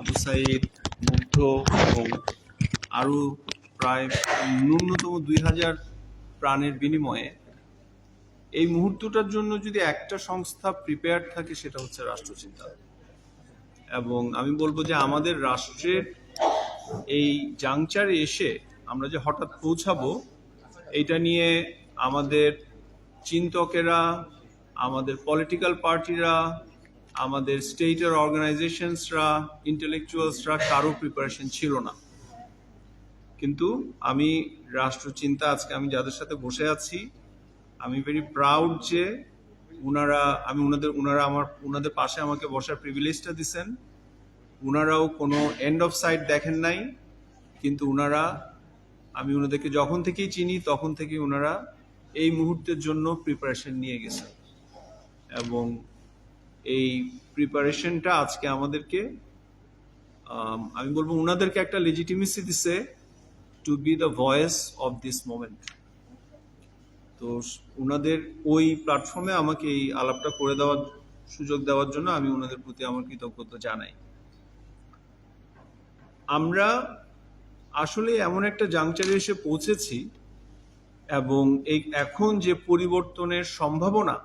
আবু সাইদ, মুগ্ধ এবং আরও প্রায় ন্যূনতম 2000 প্রাণের বিনিময়ে এই মুহূর্তটার জন্য যদি একটা সংস্থা প্রিপেয়ার থাকে সেটা হচ্ছে রাষ্ট্রচিন্তা। এবং আমি বলবো যে আমাদের রাষ্ট্রের এই জাংচারে এসে আমরা যে হঠাৎ পৌঁছাবো এইটা নিয়ে আমাদের চিন্তকেরা, আমাদের পলিটিক্যাল পার্টিরা, আমাদের স্টেটের অর্গানাইজেশনসরা, ইন্টেলেকচুয়ালসরা কারো প্রিপারেশন ছিল না। কিন্তু আমি রাষ্ট্রচিন্তা আজকে আমি যাদের সাথে বসে আছি আমি ভেরি প্রাউড যে ওনাদের পাশে আমাকে বসার প্রিভিলেজটা দিচ্ছেন। ওনারাও কোনো এন্ড অফ সাইট দেখেন নাই, কিন্তু আমি ওনাদেরকে যখন থেকেই চিনি তখন থেকেই ওনারা এই মুহূর্তের জন্য প্রিপারেশন নিয়ে গেছেন এবং এই প্রিপারেশনটা আজকে আমাদেরকে আমি বলবো ওনাদেরকে একটা লেজিটিমেসি দিছে to be the voice of this moment. তো ওনাদের ওই প্ল্যাটফর্মে আমাকে এই আলাপটা করে দেওয়ার সুযোগ দেওয়ার জন্য আমি ওনাদের প্রতি আমার কৃতজ্ঞতা জানাই। আমরা আসলে এমন একটা জাংচারে এসে পৌঁছেছি এবং এখন যে পরিবর্তনের সম্ভাবনা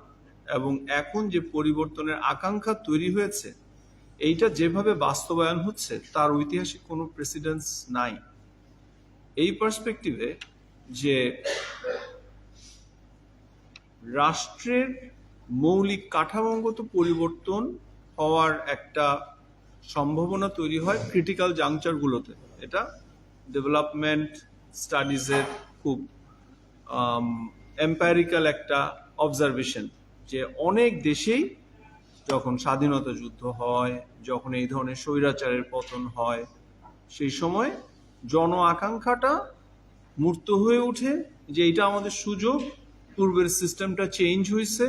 এবং এখন যে পরিবর্তনের আকাঙ্ক্ষা তৈরি হয়েছে এইটা যেভাবে বাস্তবায়ন হচ্ছে তার ঐতিহাসিক কোনো প্রেসিডেন্স নাই। এই পার্সপেক্টিভে যে রাষ্ট্রের মৌলিক কাঠামোগত পরিবর্তন হওয়ার একটা সম্ভাবনা তৈরি হয় ক্রিটিক্যাল জাংচারগুলোতে। এটা ডেভেলপমেন্ট স্টাডিজের খুব এম্পায়ারিক্যাল একটা অবজারভেশন যে অনেক দেশেই যখন স্বাধীনতা যুদ্ধ হয়, যখন এই ধরনের স্বৈরাচারের পতন হয়, সেই সময় জন আকাঙ্ক্ষাটা মূর্ত হয়ে ওঠে যে এটা আমাদের সুযোগ, পূর্বের সিস্টেমটা চেঞ্জ হয়েছে,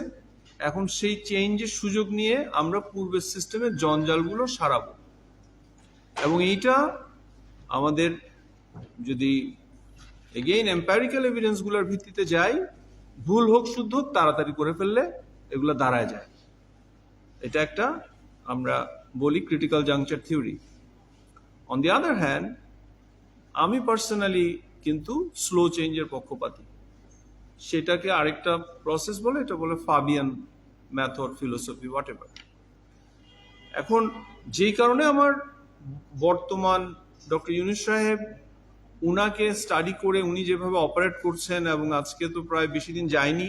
এখন সেই চেঞ্জের সুযোগ নিয়ে আমরা পূর্বের সিস্টেমের জঞ্জালগুলো সারাবো। এবং এইটা আমাদের যদি এগেইন এম্পায়ারিক্যাল এভিডেন্সগুলোর ভিত্তিতে যাই, ভুল হোক শুদ্ধ হোক তাড়াতাড়ি করে ফেললে এগুলো দাঁড়ায় যায়। এটা একটা আমরা বলি critical juncture theory. On the other hand আমি পার্সোনালি কিন্তু স্লো চেঞ্জের পক্ষপাতী। সেটাকে আরেকটা প্রসেস বলে, এটা বলে Fabian method, philosophy, whatever. এখন যেই কারণে আমার বর্তমান ডক্টর ইউনূস সাহেব উনাকে স্টাডি করে উনি যেভাবে অপারেট করছেন এবং আজকে তো প্রায় বেশি দিন যায়নি,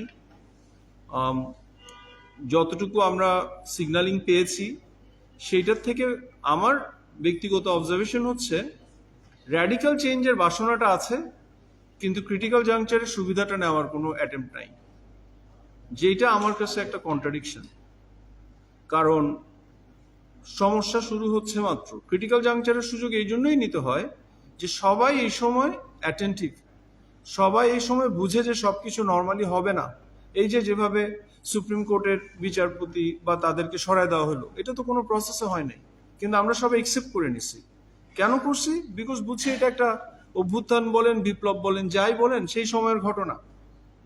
যতটুকু আমরা সিগন্যালিং পেয়েছি সেইটার থেকে আমার ব্যক্তিগত অবজারভেশন হচ্ছে র্যাডিক্যাল চেঞ্জের বাসনাটা আছে কিন্তু ক্রিটিক্যাল জাংচারের সুবিধাটা নেওয়ার কোনো অ্যাটেম্প্ট নাই, যেটা আমার কাছে একটা কন্ট্রাডিকশন। কারণ সমস্যা শুরু হচ্ছে মাত্র। ক্রিটিক্যাল জাংচারের সুযোগ এই জন্যই নিতে হয় যে সবাই এই সময় অ্যাটেন্টিভ, সবাই এই সময় বুঝে যে সবকিছু নর্মালি হবে না। এই যেভাবে সুপ্রিম কোর্টের বিচারপতি বা তাদেরকে সরায় দেওয়া হলো, এটা তো কোনো প্রসেসে হয় নাই, কিন্তু আমরা সবাই একসেপ্ট করে নিছি। কেন করছি? বিকজ বুঝছি এটা একটা অভ্যুত্থান বলেন, বিপ্লব বলেন, যাই বলেন, সেই সময়ের ঘটনা,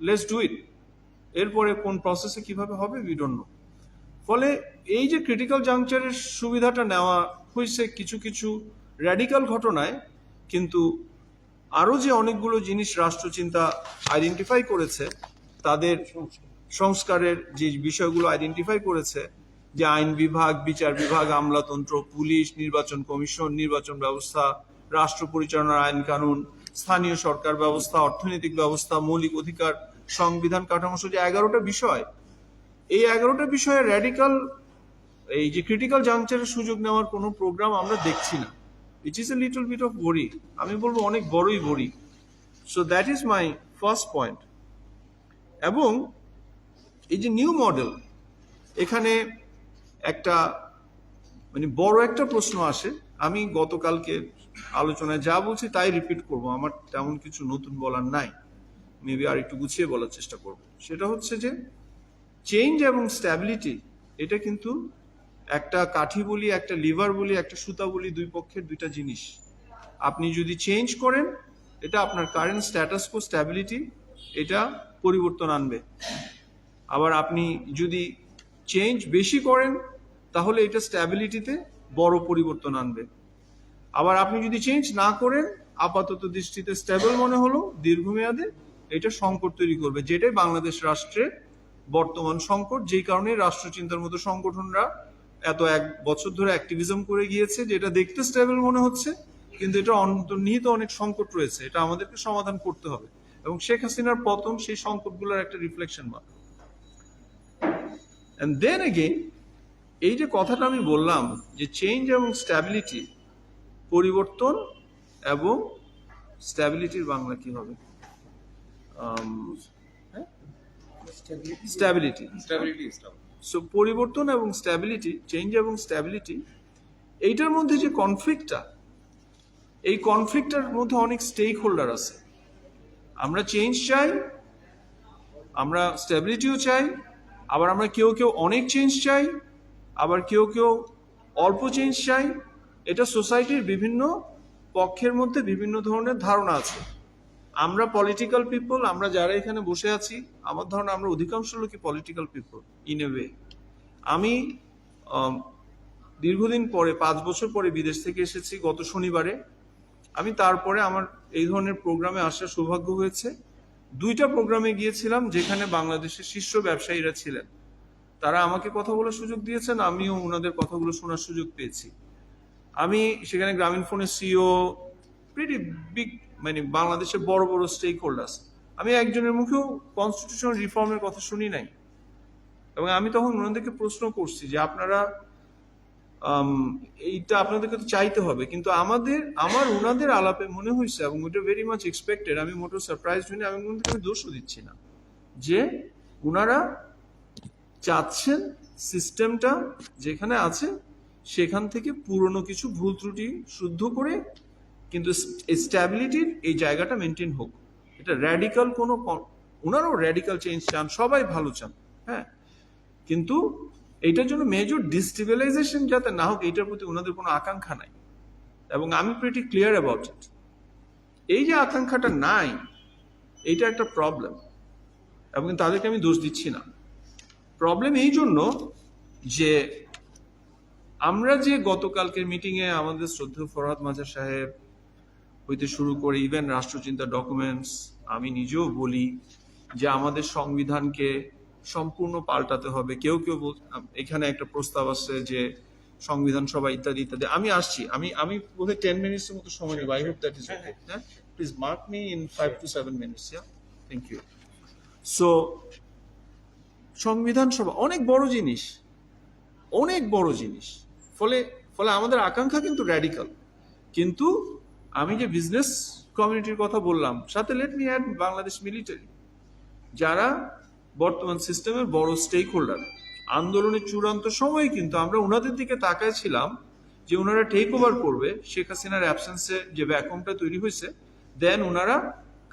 লেটস ডু ইট। এরপরে কোন প্রসেসে কিভাবে হবে উই ডোন্ট নো। ফলে এই যে ক্রিটিক্যাল জাংচারের সুবিধাটা নেওয়া হয়েছে কিছু কিছু র্যাডিক্যাল ঘটনায়, কিন্তু আরো যে অনেকগুলো জিনিস রাষ্ট্রচিন্তা আইডেন্টিফাই করেছে, তাদের সংস্কারের যে বিষয়গুলো আইডেন্টিফাই করেছে, যে আইন বিভাগ, বিচার বিভাগ, আমলাতন্ত্র, পুলিশ, নির্বাচন কমিশন, নির্বাচন ব্যবস্থা, রাষ্ট্র পরিচালনার আইন কানুন, স্থানীয় সরকার ব্যবস্থা, অর্থনৈতিক ব্যবস্থা, মৌলিক অধিকার, সংবিধান কাঠামো, যে 11টা বিষয়, এই 11টা বিষয়ে র্যাডিক্যাল এই যে ক্রিটিক্যাল জাংচারের সুযোগ নেওয়ার কোনো প্রোগ্রাম আমরা দেখছি না। It is a little bit of worry, আমি বলবো অনেক বড়ই worry. So that is my first point. এবং এই যে নিউ মডেল, এখানে একটা বড় একটা প্রশ্ন আসে। আমি গতকালকে আলোচনায় যা বলছি তাই রিপিট করব, আমার তেমন কিছু নতুন বলার নাই, মেবি আর একটু গুছিয়ে বলার চেষ্টা করব। সেটা হচ্ছে যে চেঞ্জ এবং স্ট্যাবিলিটি এটা কিন্তু একটা কাঠি বলি, একটা লিভার বলি, একটা সুতা বলি, দুই পক্ষের দুইটা জিনিস। আপনি যদি চেঞ্জ করেন, এটা আপনার কারেন্ট স্ট্যাটাস কো স্ট্যাবিলিটি এটা পরিবর্তন আনবে। আবার আপনি যদি চেঞ্জ বেশি করেন তাহলে এটা স্ট্যাবিলিটিতে বড় পরিবর্তন আনবে। আবার আপনি যদি চেঞ্জ না করেন, আপাতত দৃষ্টিতে স্টেবল মনে হলো, দীর্ঘমেয়াদে এটা সংকট তৈরি করবে, যেটাই বাংলাদেশ রাষ্ট্রের বর্তমান সংকট। যেই কারণে রাষ্ট্রচিন্তার মতো সংগঠনরা এত 1 বছর ধরে অ্যাক্টিভিজম করে গিয়েছে, যেটা দেখতে স্টেবল মনে হচ্ছে, কিন্তু এটা অন্তর্নিহিত অনেক সংকট রয়েছে, এটা আমাদেরকে সমাধান করতে হবে। এবং শেখ হাসিনার পতন সেই সংকটগুলোর একটা রিফ্লেকশন মাত্র। এন্ড দেন এগেইন, এই যে কথাটা আমি বললাম যে চেঞ্জ এবং স্ট্যাবিলিটি, পরিবর্তন এবং স্ট্যাবিলিটির বাংলা কি হবে? স্ট্যাবিলিটি। সো পরিবর্তন এবং স্ট্যাবিলিটি, চেঞ্জ এবং স্ট্যাবিলিটি, এইটার মধ্যে যে কনফ্লিক্টটা, এই কনফ্লিক্টটার মধ্যে অনেক স্টেক হোল্ডার আছে। আমরা চেঞ্জ চাই, আমরা স্ট্যাবিলিটিও চাই, আবার আমরা কেউ কেউ অনেক চেঞ্জ চাই, আবার কেউ কেউ অল্প চেঞ্জ চাই। এটা সোসাইটির বিভিন্ন পক্ষের মধ্যে বিভিন্ন ধরনের ধারণা আছে। আমরা পলিটিক্যাল পিপল, আমরা যারা এখানে বসে আছি, আমার ধারণা আমরা অধিকাংশ লোকই political people in a way. আমি দীর্ঘদিন পরে, 5 বছর পরে বিদেশ থেকে এসেছি গত শনিবারে। আমি তারপরে আমার এই ধরনের প্রোগ্রামে আসার সৌভাগ্য হয়েছে। 2টা প্রোগ্রামে গিয়েছিলাম যেখানে বাংলাদেশের শীর্ষ ব্যবসায়ীরা ছিলেন। তারা আমাকে কথা বলার সুযোগ দিয়েছেন, আমিও ওনাদের কথাগুলো শোনার সুযোগ পেয়েছি। আমি সেখানে গ্রামীণ ফোনের সিইও, প্রিটি বিগ, মানে বাংলাদেশের বড় বড় স্টেক হোল্ডার্স, আমি একজনের মুখেও কনস্টিটিউশনাল রিফর্মের কথা শুনি নাই। এবং আমি তখন ওনাদেরকে প্রশ্ন করছি যে আপনারা এইটা আপনাদেরকে তো চাইতে হবে, কিন্তু আমার ওনাদের আলাপে মনে হয়েছে, এবং ওটা ভেরি মাচ এক্সপেক্টেড, আমি মোটেও সারপ্রাইজ হইনি, আমি ওনাদেরকে দোষও দিচ্ছি না, যে ওনারা চাচ্ছেন সিস্টেমটা যেখানে আছে সেখান থেকে পুরনো কিছু ভুল ত্রুটি শুদ্ধ করে, কিন্তু স্ট্যাবিলিটির এই জায়গাটা মেনটেন হোক। এটা র্যাডিক্যাল কোনো, ওনারাও র্যাডিক্যাল চেঞ্জ চান, সবাই ভালো চান, হ্যাঁ, কিন্তু এইটার জন্য মেজর ডিস্টেবিলাইজেশন যাতে না হোক, এইটার প্রতি ওনাদের কোনো আকাঙ্ক্ষা নাই। এবং আমি প্রিটি ক্লিয়ার অ্যাবাউট ইট। এই যে আকাঙ্ক্ষাটা নাই, এইটা একটা প্রবলেম, এবং তাদেরকে আমি দোষ দিচ্ছি না। প্রবলেম এই জন্য যে আমরা যে গতকালকের মিটিংয়ে আমাদের শ্রদ্ধেয় ফরহাদ মাজার সাহেব হইতে শুরু করে ইভেন রাষ্ট্রচিন্তা ডকুমেন্টস, আমি নিজেও বলি যে আমাদের সংবিধানকে সম্পূর্ণ পাল্টাতে হবে। কেউ কেউ এখানে একটা প্রস্তাব আছে যে সংবিধান সভা ইত্যাদি ইত্যাদি। আমি আসছি, আমি বোধহয় 10 মিনিটসের মতো সময় নেব। I hope that is okay. হ্যাঁ, please mark me in 5 to 7 minutes। Thank you. So সংবিধান সভা অনেক বড় জিনিস, অনেক বড় জিনিস। ফলে আমাদের আকাঙ্ক্ষা কিন্তু র্যাডিক্যাল। কিন্তু আমি যে বিজনেস কমিউনিটির কথা বললাম, সাথে let me add Bangladesh military, যারা বর্তমান সিস্টেমের বড় স্টেক হোল্ডার। আন্দোলনের চূড়ান্ত সময়ে কিন্তু আমরা ওনাদের দিকে তাকায় ছিলাম যে ওনারা টেক ওভার করবে, শেখ হাসিনার অ্যাবসেন্সে যে ভ্যাকুমটা তৈরি হয়েছে, দেন ওনারা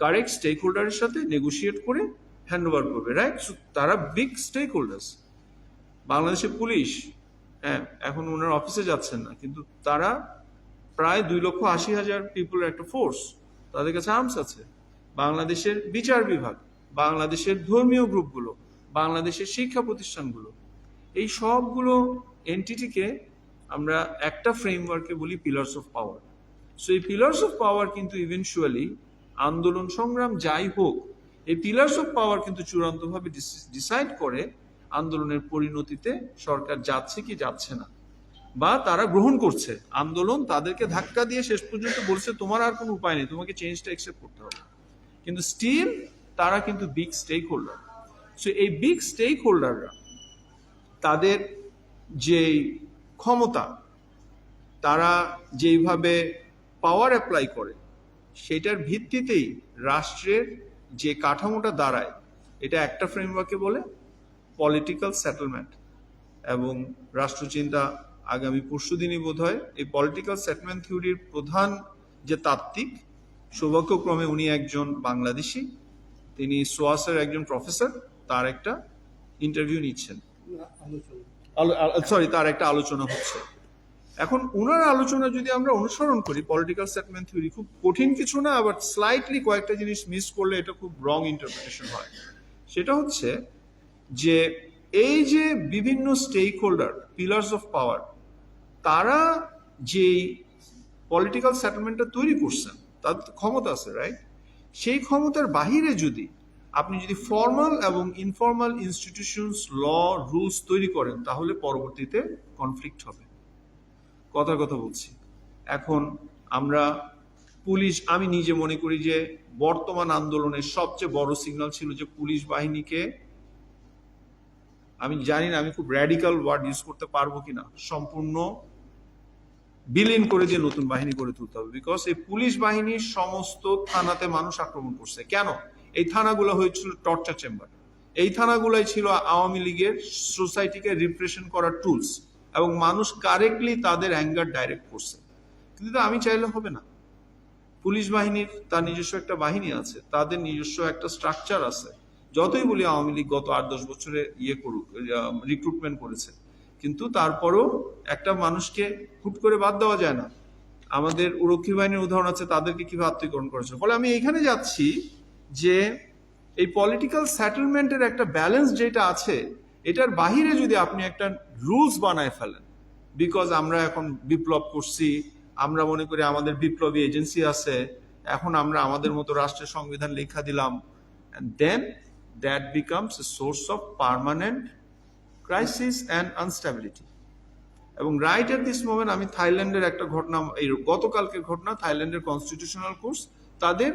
কারেক্ট স্টেক হোল্ডারের সাথে নেগোশিয়েট করে হ্যান্ড ওভার করবে, রাইট? তারা বিগ স্টেক হোল্ডার্স। বাংলাদেশের পুলিশ, হ্যাঁ, এখন ওনার অফিসে যাচ্ছেন না, কিন্তু তারা প্রায় 2,80,000 পিপলের একটা ফোর্স, তাদের কাছে আর্মস আছে। বাংলাদেশের বিচার বিভাগ, বাংলাদেশের ধর্মীয় গ্রুপগুলো, বাংলাদেশের শিক্ষা প্রতিষ্ঠানগুলো, এই সবগুলো এন্টিটিকে আমরা একটা ফ্রেমওয়ার্কে বলি পিলার্স অফ পাওয়ার। সো এই পিলার্স অফ পাওয়ার কিন্তু ইভেনচুয়ালি আন্দোলন সংগ্রাম যাই হোক, এই পিলার্স অফ পাওয়ার কিন্তু চূড়ান্তভাবে ডিসাইড করে আন্দোলনের পরিণতিতে সরকার যাচ্ছে কি যাচ্ছে না, বা তারা গ্রহণ করছে। আন্দোলন তাদেরকে ধাক্কা দিয়ে শেষ পর্যন্ত বলছে তোমার আর কোনো উপায় নেই, তোমাকে চেঞ্জটা অ্যাকসেপ্ট করতে হবে। কিন্তু স্টিল তারা কিন্তু বিগ স্টেক হোল্ডার। সো এই বিগ স্টেক হোল্ডাররা তাদের যে ক্ষমতা, তারা যেইভাবে পাওয়ার অ্যাপ্লাই করে, সেটার ভিত্তিতেই রাষ্ট্রের যে কাঠামোটা দাঁড়ায়, এটা একটা ফ্রেমওয়ার্কে বলে পলিটিক্যাল সেটেলমেন্ট। এবং রাষ্ট্রচিন্তা আগামী পরশুদিনই বোধ হয় এই পলিটিক্যাল সেটেলমেন্ট থিওরির প্রধান যে তাত্ত্বিক, সৌভাগ্যক্রমে উনি একজন বাংলাদেশি, তিনি সোয়াসের একজন প্রফেসর, তার একটা ইন্টারভিউ নিচ্ছেন, তার একটা আলোচনা হচ্ছে। এখন ওনার আলোচনা যদি আমরা অনুসরণ করি, পলিটিক্যাল সেটেলমেন্ট থিওরি খুব কঠিন কিছু না, আবার স্লাইটলি কয়েকটা জিনিস মিস করলে এটা খুব রং ইন্টারপ্রিটেশন হয়। সেটা হচ্ছে যে এই যে বিভিন্ন stakeholder, pillars of power, তারা যেই পলিটিক্যাল সেটেলমেন্টটা তৈরি করছেন, তাদের তো ক্ষমতা আছে, রাইট? সেই ক্ষমতার বাহিরে যদি আপনি যদি ফর্মাল এবং ইনফর্মাল ইনস্টিটিউশনস, ল, রুলস তৈরি করেন, তাহলে পরবর্তীতে কনফ্লিক্ট হবে। কথার কথা বলছি। এখন আমরা পুলিশ, আমি নিজে মনে করি যে বর্তমান আন্দোলনের সবচেয়ে বড় সিগন্যাল ছিল যে পুলিশ বাহিনীকে, আমি জানি না আমি খুব র্যাডিক্যাল ওয়ার্ড ইউজ করতে পারবো কিনা, সম্পূর্ণ বিলীন করে দিয়ে নতুন বাহিনী গড়ে তুলতে হবে। বিকজ এই পুলিশ বাহিনীর সমস্ত থানাতে মানুষ আক্রমণ করছে। কেন? এই থানাগুলো হয়েছিল টর্চার চেম্বার। এই থানাগুলাই ছিল আওয়ামী লীগের সোসাইটিকে রিপ্রেশন করার টুলস, এবং মানুষ কারেক্টলি তাদের অ্যাঙ্গার ডাইরেক্ট করছে। কিন্তু আমি চাইলে হবে না। পুলিশ বাহিনীর তার নিজস্ব একটা বাহিনী আছে, তাদের নিজস্ব একটা স্ট্রাকচার আছে। যতই বলি আওয়ামী লীগ গত 8-10 বছরে করুক, রিক্রুটমেন্ট করেছে, কিন্তু তারপরও একটা মানুষকে হুট করে বাদ দেওয়া যায় না। আমাদের রক্ষী বাহিনীর উদাহরণ আছে, তাদেরকে কিভাবে আত্মীকরণ করেছে। ফলে আমি এখানে যাচ্ছি যে এই পলিটিক্যাল সেটেলমেন্টের একটা ব্যালেন্স যেটা আছে, এটার বাহিরে যদি আপনি একটা রুলস বানায় ফেলেন, বিকজ আমরা এখন বিপ্লব করছি, আমরা মনে করি আমাদের বিপ্লবী এজেন্সি আছে, এখন আমরা আমাদের মতো রাষ্ট্রের সংবিধান লেখা দিলাম, and then that becomes a source of permanent crisis and instability. এবং রাইট এট দিস মোমেন্ট আমি থাইল্যান্ডের একটা ঘটনা, এই গতকালকের ঘটনা, থাইল্যান্ডের কনস্টিটিউশনাল কোর্স তাদের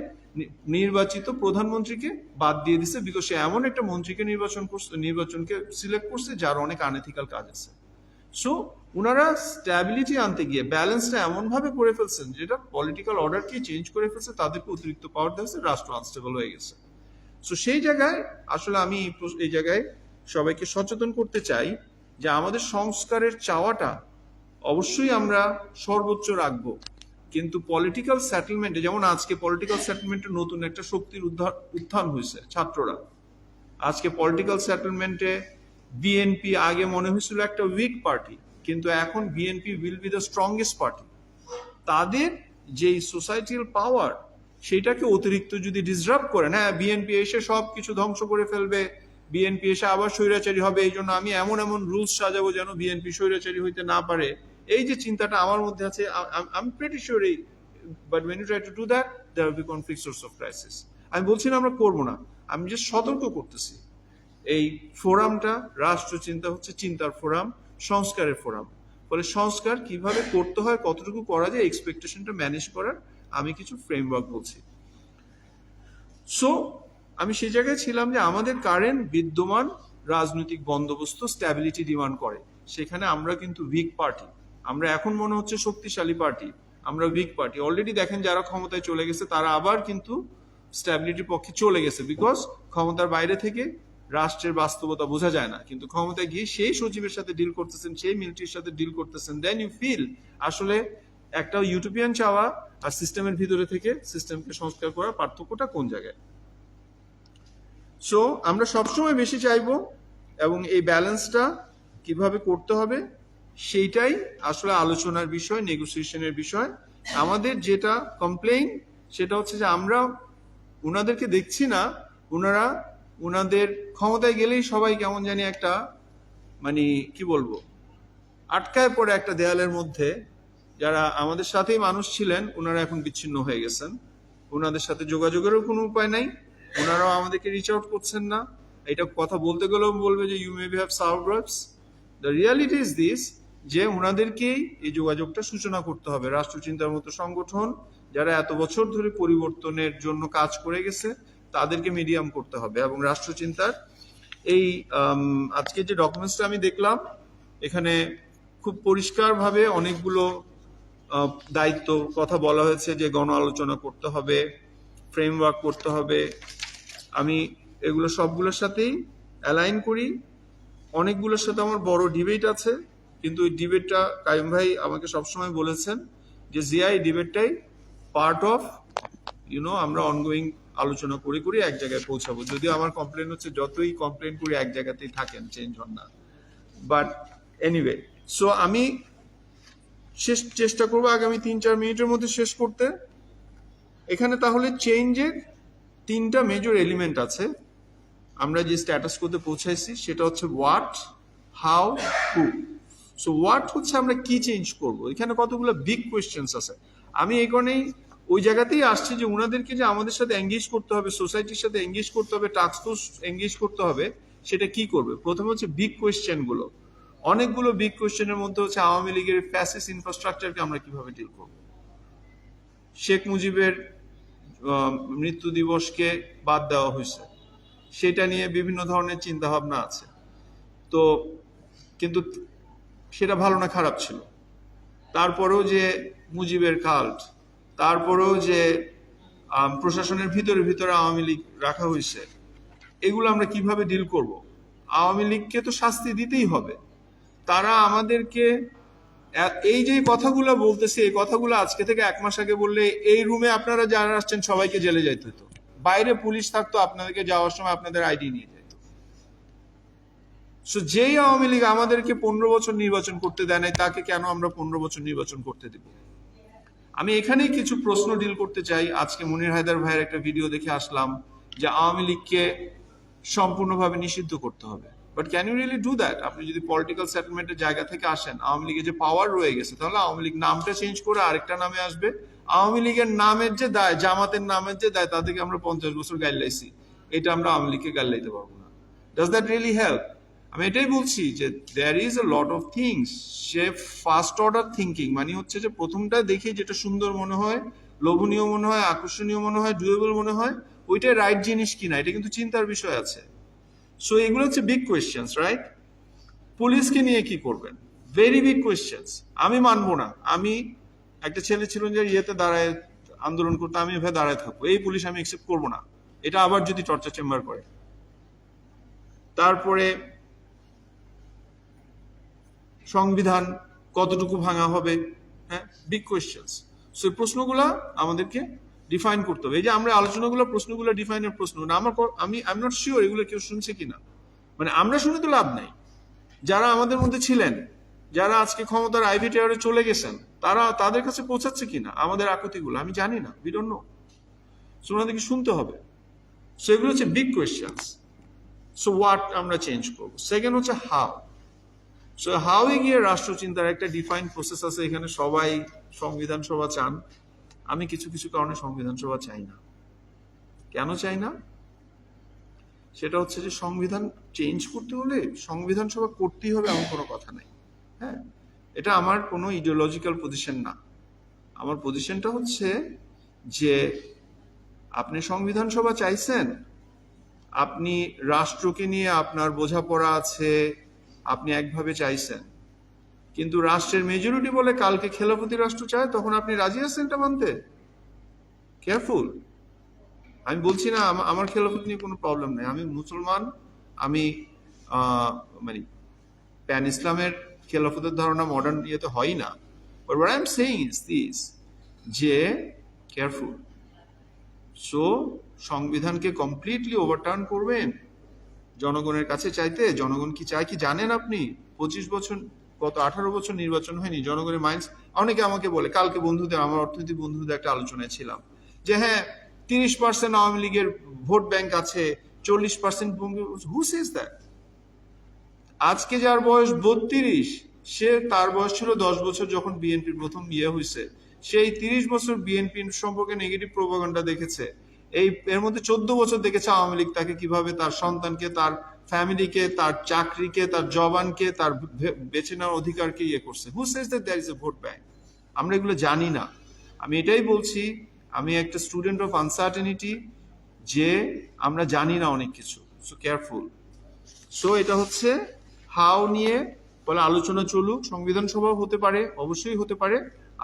নির্বাচিত প্রধানমন্ত্রীকে বাদ দিয়ে দিছে, বিকজ সে এমন একটা মন্ত্রীকে নির্বাচনকে সিলেক্ট করছে যার অনেক আনএথিক্যাল কাজ আছে। সো ওনারা স্ট্যাবিলিটি আনতে গিয়ে ব্যালেন্সটা এমন ভাবে করে ফেলছেন যেটা পলিটিক্যাল অর্ডারকে চেঞ্জ করে ফেলছে, তাদেরকে অতিরিক্ত পাওয়ার দিয়েছে, রাষ্ট্র আনস্টেবল হয়ে গেছে। সো সেই জায়গায় আসলে আমি এই জায়গায় সবাইকে সচেতন করতে চাই যে আমাদের সংস্কারের চাওয়াটা অবশ্যই আমরা সর্বোচ্চ রাখবো, কিন্তু পলিটিক্যাল সেটেলমেন্টে, যেমন আজকে পলিটিক্যাল সেটেলমেন্টে নতুন একটা শক্তির উত্থান হয়েছে, ছাত্ররা। আজকে পলিটিক্যাল সেটেলমেন্টে বিএনপি আগে মনে হয়েছিল একটা উইক পার্টি, কিন্তু এখন BNP will be the strongest party. তাদের যেই সোসাইটাল পাওয়ার, সেটাকে অতিরিক্ত যদি ডিসরাপ্ট করেন, হ্যাঁ বিএনপি এসে সব কিছু ধ্বংস করে ফেলবে, বিএনপি এসে আবার স্বৈরাচারী হবে, এই জন্য আমি এমন এমন রুলস সাজাবো যেন বিএনপি স্বৈরাচারী হইতে না পারে, এই যে চিন্তাটা আমার মধ্যে আছে, আমি প্রিটি শিওর এই, but when you try to do that, there will be conflict source of crisis. আমি বলছি না আমরা করবো না, আমি যে সতর্ক করতেছি। এই ফোরামটা, রাষ্ট্র চিন্তা হচ্ছে চিন্তার ফোরাম, সংস্কারের ফোরাম। ফলে সংস্কার কিভাবে করতে হয়, কতটুকু করা যায়, এক্সপেকটেশনটা ম্যানেজ করার আমি কিছু ফ্রেমওয়ার্ক বলছি। সো আমি সেই জায়গায় ছিলাম যে আমাদের কারেন্ট বিদ্যমান রাজনৈতিক বন্দোবস্ত স্ট্যাবিলিটি ডিমান্ড করে, সেখানে আমরা কিন্তু উইক পার্টি। আমরা এখন মনে হচ্ছে শক্তিশালী পার্টি, আমরা উইক পার্টি। অলরেডি দেখেন যারা ক্ষমতায় চলে গেছে তারা আবার কিন্তু স্ট্যাবিলিটির পক্ষে চলে গেছে, বিকজ ক্ষমতার বাইরে থেকে রাষ্ট্রের বাস্তবতা বোঝা যায় না, কিন্তু ক্ষমতায় গিয়ে সেই সচিবের সাথে ডিল করতেছেন, সেই মিলিটারির সাথে ডিল করতেছেন, দেন ইউ ফিল আসলে একটা ইউটোপিয়ান চাওয়া আর সিস্টেমের ভিতরে থেকে সিস্টেমকে সংস্কার করার পার্থক্যটা কোন জায়গায়। সো আমরা সবসময় বেশি চাইবো, এবং এই ব্যালেন্সটা কিভাবে করতে হবে সেইটাই আসলে আলোচনার বিষয়, নেগোসিয়েশনের বিষয়। আমাদের যেটা কমপ্লেইন সেটা হচ্ছে যে আমরা ওনাদেরকে দেখছি না, ওনারা ওনাদের ক্ষমতায় গেলেই সবাই কেমন জানি একটা, মানে কি বলবো, আটকায় পড়ে একটা দেয়ালের মধ্যে। যারা আমাদের সাথেই মানুষ ছিলেন ওনারা এখন বিচ্ছিন্ন হয়ে গেছেন, ওনাদের সাথে যোগাযোগেরও কোনো উপায় নাই, ওনারাও আমাদেরকে রিচ আউট করছেন না। এটা কথা বলতে গেলেও বলবে যে you may be have servers. The reality is this, যে ওনাদেরকেই এই যোগাযোগটা সূচনা করতে হবে। রাষ্ট্রচিন্তার মতো সংগঠন যারা এত বছর ধরে পরিবর্তনের জন্য কাজ করে গেছে, তাদেরকে মিডিয়াম করতে হবে। এবং রাষ্ট্রচিন্তার এই আজকে যে ডকুমেন্টসটা আমি দেখলাম, এখানে খুব পরিষ্কারভাবে অনেকগুলো দায়িত্ব কথা বলা হয়েছে, যে গণ আলোচনা করতে হবে, ফ্রেমওয়ার্ক করতে হবে। আমি এগুলো সবগুলোর সাথেই অ্যালাইন করি। অনেকগুলোর সাথে আমার বড় ডিবেট আছে, কিন্তু ওই ডিবেটটা কাইম ভাই আমাকে সবসময় বলেছেন যে জিয়া এই ডিবেটটাই পার্ট অফ আমরা অনগোয়িং আলোচনা করে করে এক জায়গায় পৌঁছাবো। যদিও আমার কমপ্লেন হচ্ছে যতই কমপ্লেন করি এক জায়গাতেই থাকেন, চেঞ্জ হন না। বাট এনিওয়ে, সো আমি চেষ্টা করবো আগামী 3-4 মিনিটের মধ্যে শেষ করতে। এখানে তাহলে চেঞ্জের 3টা মেজর এলিমেন্ট আছে। আমরা যে স্ট্যাটাস কোতে পৌঁছাইছি সেটা হচ্ছে what, how, who. So what হচ্ছে আমরা কি চেঞ্জ করব, এখানে কতগুলো বিগ কোয়েশ্চেন্স আছে। আমি এই কারণেই ওই জায়গাতেই আসছি যে ওনাদেরকে যে আমাদের সাথে এঙ্গেজ করতে হবে, সোসাইটির সাথে এঙ্গেজ করতে হবে, টাস্ক ফোর্স এঙ্গেজ করতে হবে, সেটা কি করবে? প্রথমে হচ্ছে বিগ কোয়েশ্চেন গুলো, অনেকগুলো বিগ কোয়েশ্চেনের মধ্যে হচ্ছে আওয়ামী লীগের ফ্যাসিস্ট ইনফ্রাস্ট্রাকচারকে আমরা কিভাবে ডিল করব, শেখ মুজিবের মৃত্যু দিবসকে বাদ দেওয়া হয়েছে, সেটা নিয়ে বিভিন্ন ধরনের চিন্তা ভাবনা আছে। তো কিন্তু সেটা ভালো না খারাপ ছিল, তারপরেও যে মুজিবের কাল্ট, তারপরেও যে প্রশাসনের ভিতরে ভিতরে আওয়ামী লীগ রাখা হয়েছে, এগুলো আমরা কিভাবে ডিল করব? আওয়ামী লীগকে তো শাস্তি দিতেই হবে। তারা আমাদেরকে এই যে কথাগুলো বলতেছে, এই কথাগুলো আজকে থেকে 1 মাস আগে বললে এই রুমে আপনারা যারা আসছেন সবাইকে জেলে যাইতে হতো, বাইরে পুলিশ থাকতো, আপনাদেরকে যাওয়ার সময় আপনাদের আইডি নিয়ে যেত। সো যেই আওয়ামী লীগ আমাদেরকে 15 বছর নির্বাচন করতে দেয় নাই, তাকে কেন আমরা 15 বছর নির্বাচন করতে দিব? আমি এখানেই কিছু প্রশ্ন ডিল করতে চাই। আজকে মনির হায়দার ভাইয়ের একটা ভিডিও দেখে আসলাম যে আওয়ামী লীগকে সম্পূর্ণভাবে নিষিদ্ধ করতে হবে, but can you really do that? আপনি যদি পলিটিক্যাল সেটেলমেন্টের জায়গা থেকে আসেন, আওয়ামী লীগের যে পাওয়ার রয়ে গেছে, তাহলে আওয়ামী লীগ নামটা চেঞ্জ করে আরেকটা নামে আসবে। আওয়ামী লীগের নামের যে দায়, জামাতের নামের যে দায়, তাদেরকে আমরা 50 বছর গাইলাইছি, এটা আমরা আওয়ামী লীগকে গাইলাইতে পারবো না। Does that really help? আমি এটাই বলছি যে there is a lot of things. সে ফার্স্ট অর্ডার থিঙ্কিং মানে হচ্ছে যে প্রথমটা দেখে যেটা সুন্দর মনে হয়, লোভনীয় মনে হয়, আকর্ষণীয় মনে হয়, ডুয়েবল মনে হয়, ওইটাই রাইট জিনিস কিনা, এটা কিন্তু চিন্তার বিষয় আছে। সো এগুলো হচ্ছে বিগ কোয়েশ্চেন্স, রাইট? পুলিশকে নিয়ে কি করবেন? Very big questions. আমি মানবো না, আমি একটা ছেলে ছিল যে ইয়েতে দাঁড়ায় আন্দোলন করতে, আমি এভাবে দাঁড়ায় থাকবো, এই পুলিশ আমি একসেপ্ট করবো না। এটা আবার যদি টর্চার চেম্বার করে, তারপরে সংবিধান কতটুকু ভাঙা হবে, হ্যাঁ, বিগ কোয়েশ্চেন্স। সো এই প্রশ্নগুলা আমাদেরকে ডিফাইন করতে হবে। এই যে আমরা আলোচনাগুলো, প্রশ্নগুলো ডিফাইনের প্রশ্ন না, আমি আই এম নট শিওর এগুলো কেউ শুনছে কিনা। মানে আমরা শুনে তো লাভ নাই, যারা আমাদের মধ্যে ছিলেন, যারা আজকে ক্ষমতার আইভি টাওয়ারে চলে গেছেন, তারা তাদের কাছে পৌঁছাচ্ছে কিনা আমাদের আকুতিগুলো, আমি জানি না, উই ডোন্ট নো। সো ওনাদেরকে শুনতে হবে। সো এগুলো হচ্ছে বিগ কোয়েশ্চেন্স। সো হোয়াট আমরা চেঞ্জ করবো। সেকেন্ড হচ্ছে হাউ। সো হাউ এ গিয়ে রাষ্ট্রচিন্তার একটা ডিফাইন প্রসেস আছে। এখানে সবাই সংবিধান সভা চান, আমি কিছু কিছু কারণে সংবিধান সভা চাই না। কেন চাই না? সেটা হচ্ছে যে সংবিধান চেঞ্জ করতে হলে সংবিধান সভা করতেই হবে এমন কোনো কথা নাই। হ্যাঁ, এটা আমার কোনো ইডিওলজিক্যাল পজিশন না। আমার পজিশনটা হচ্ছে যে আপনি সংবিধান সভা চাইছেন, আপনি রাষ্ট্রকে নিয়ে আপনার বোঝাপড়া আছে, আপনি একভাবে চাইছেন, কিন্তু রাষ্ট্রের মেজরিটি বলে কালকে খেলাফতি রাষ্ট্র চায়, তখন আপনি রাজি আছেন এটা মানতে? কেয়ারফুল। আমি বলছি না আমার খেলাফত নিয়ে কোনো প্রবলেম নেই, আমি মুসলমান, আমি মানে প্যান ইসলামের খেলাফতের ধারণা মডার্ন ইয়েতে হয় না। But what I am saying is this, যে কেয়ারফুল। সো সংবিধানকে কমপ্লিটলি ওভারটার্ন করবেন জনগণের কাছে চাইতে? জনগণ কি চায় কি জানেন আপনি? 25 বছর, গত 18 বছর নির্বাচন হয়নি, জনগণের মাইন্ডস। অনেকে আমাকে বলে, কালকে বন্ধুদের, আমার অর্থনৈতিক বন্ধুদের একটা আলোচনায় ছিলাম, যে হ্যাঁ 30% আওয়ামী লীগের ভোট ব্যাংক আছে, 40% হু সেজ দ্যাট? আজকে যার বয়স 32, সে তার বয়স ছিল 10 বছর যখন বিএনপির প্রথম বিয়ে হয়েছে, সেই 30 বছর বিএনপি সম্পর্কে নেগেটিভ প্রোপাগান্ডা দেখেছে। এর মধ্যে 14 বছর দেখেছে আওয়ামী লীগ তাকে কিভাবে তার সন্তানকে, তার ফ্যামিলিকে, তার চাকরিকে, তার জবানকে, তার বেছে নেওয়ার অধিকারকে ইয়ে করছে। Who says that there is a vote bank? আমরা এগুলো জানি না। আমি এটাই বলছি, আমি একটা স্টুডেন্ট অফ আনসার্টেনিটি, যে আমরা জানি না অনেক কিছু। So careful. সো এটা হচ্ছে হাউ নিয়ে বলে আলোচনা চলুক, সংবিধান সভাও হতে পারে, অবশ্যই হতে পারে,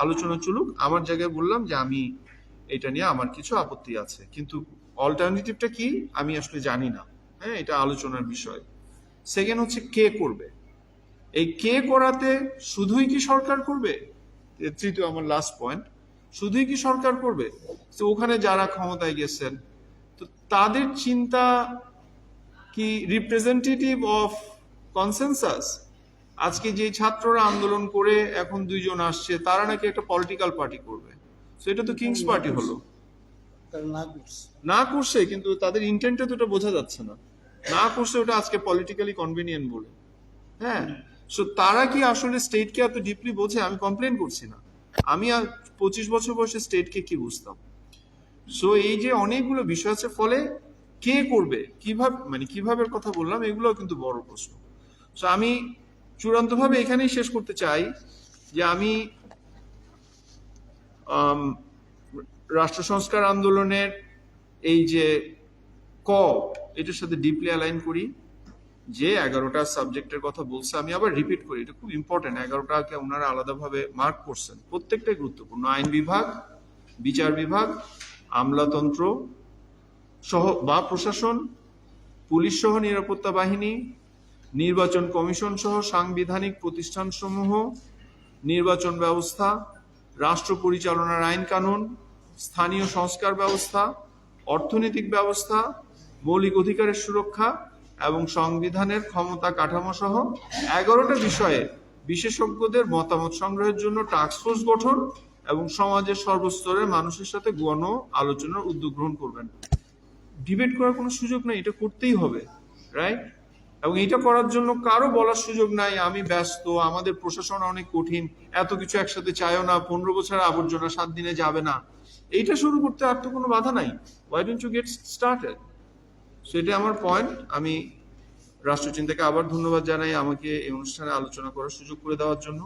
আলোচনা চলুক। আমার জায়গায় বললাম যে আমি এটা নিয়ে আমার কিছু আপত্তি আছে, কিন্তু অল্টারনেটিভটা কি আমি আসলে জানি না। হ্যাঁ, এটা আলোচনার বিষয়। সেকেন্ড হচ্ছে কে করবে। এই কে করাতে শুধুই কি সরকার করবে? তৃতীয় আমার লাস্ট পয়েন্ট, শুধুই কি সরকার করবে? তো ওখানে যারা ক্ষমতায় গেছেন, তো তাদের চিন্তা কি রিপ্রেজেন্টেটিভ অফ কনসেনসাস? আজকে যে ছাত্ররা আন্দোলন করে এখন 2 জন আসছে, তারা নাকি একটা পলিটিক্যাল পার্টি করবে। সো এটা তো কিংস পার্টি হলো। না করছে, কিন্তু তাদের ইন্টেন্টে তো এটা বোঝা যাচ্ছে না। না করছে ওটা আজকে পলিটিক্যালি কনভিনিয়েন্ট বলে। হ্যাঁ, সো তারা কি আসলে স্টেটকে এত ডিপলি বোঝে? আমি কমপ্লেন করছি না, আমি 25 বছর বয়সে স্টেটকে কি বুঝতাম? সো এই যে অনেকগুলো বিষয় আছে, ফলে কে করবে, কিভাবে, মানে কিভাবে কথা বললাম, এগুলো কিন্তু বড় প্রশ্ন। সো আমি চূড়ান্তভাবে এখানেই শেষ করতে চাই যে আমি রাষ্ট্র সংস্কার আন্দোলনের এই যে ক, এটার সাথে ডিপলি অ্যালাইন করি। যে 11টা সাবজেক্টের কথা বলছে, আমি আবার রিপিট করি, এটা খুব ইম্পর্টেন্ট, 11টাকে ওনারা আলাদাভাবে মার্ক করছেন, প্রত্যেকটাই গুরুত্বপূর্ণ। আইন বিভাগ, বিচার বিভাগ, আমলাতন্ত্র সহ বা প্রশাসন, পুলিশ সহ নিরাপত্তা বাহিনী, নির্বাচন কমিশন সহ সাংবিধানিক প্রতিষ্ঠানসমূহ, নির্বাচন ব্যবস্থা, রাষ্ট্র পরিচালনার আইন কানুন, স্থানীয় সংস্কার ব্যবস্থা, অর্থনৈতিক ব্যবস্থা, মৌলিক অধিকারের সুরক্ষা এবং সংবিধানের ক্ষমতা কাঠামো সহ 11টা বিষয়ে বিশেষজ্ঞদের মতামত সংগ্রহের জন্য টাস্কফোর্স গঠন এবং সমাজের সর্বস্তরের মানুষের সাথে গণ আলোচনার উদ্যোগ গ্রহণ করবেন। ডিবেট করার কোনো সুযোগ নাই, এটা করতেই হবে, রাইট? এবং এটা করার জন্য কারো বলার সুযোগ নাই আমি ব্যস্ত, আমাদের প্রশাসন অনেক কঠিন, এত কিছু একসাথে চাইও না, 15 বছরের আবর্জনা 7 দিনে যাবে না। এইটা শুরু করতে আর তো কোনো বাধা নাই। Why don't you get started? সেটা আমার পয়েন্ট। আমি রাষ্ট্রচিন্তাকে আবার ধন্যবাদ জানাই আমাকে এই অনুষ্ঠানে আলোচনা করার সুযোগ করে দেওয়ার জন্য।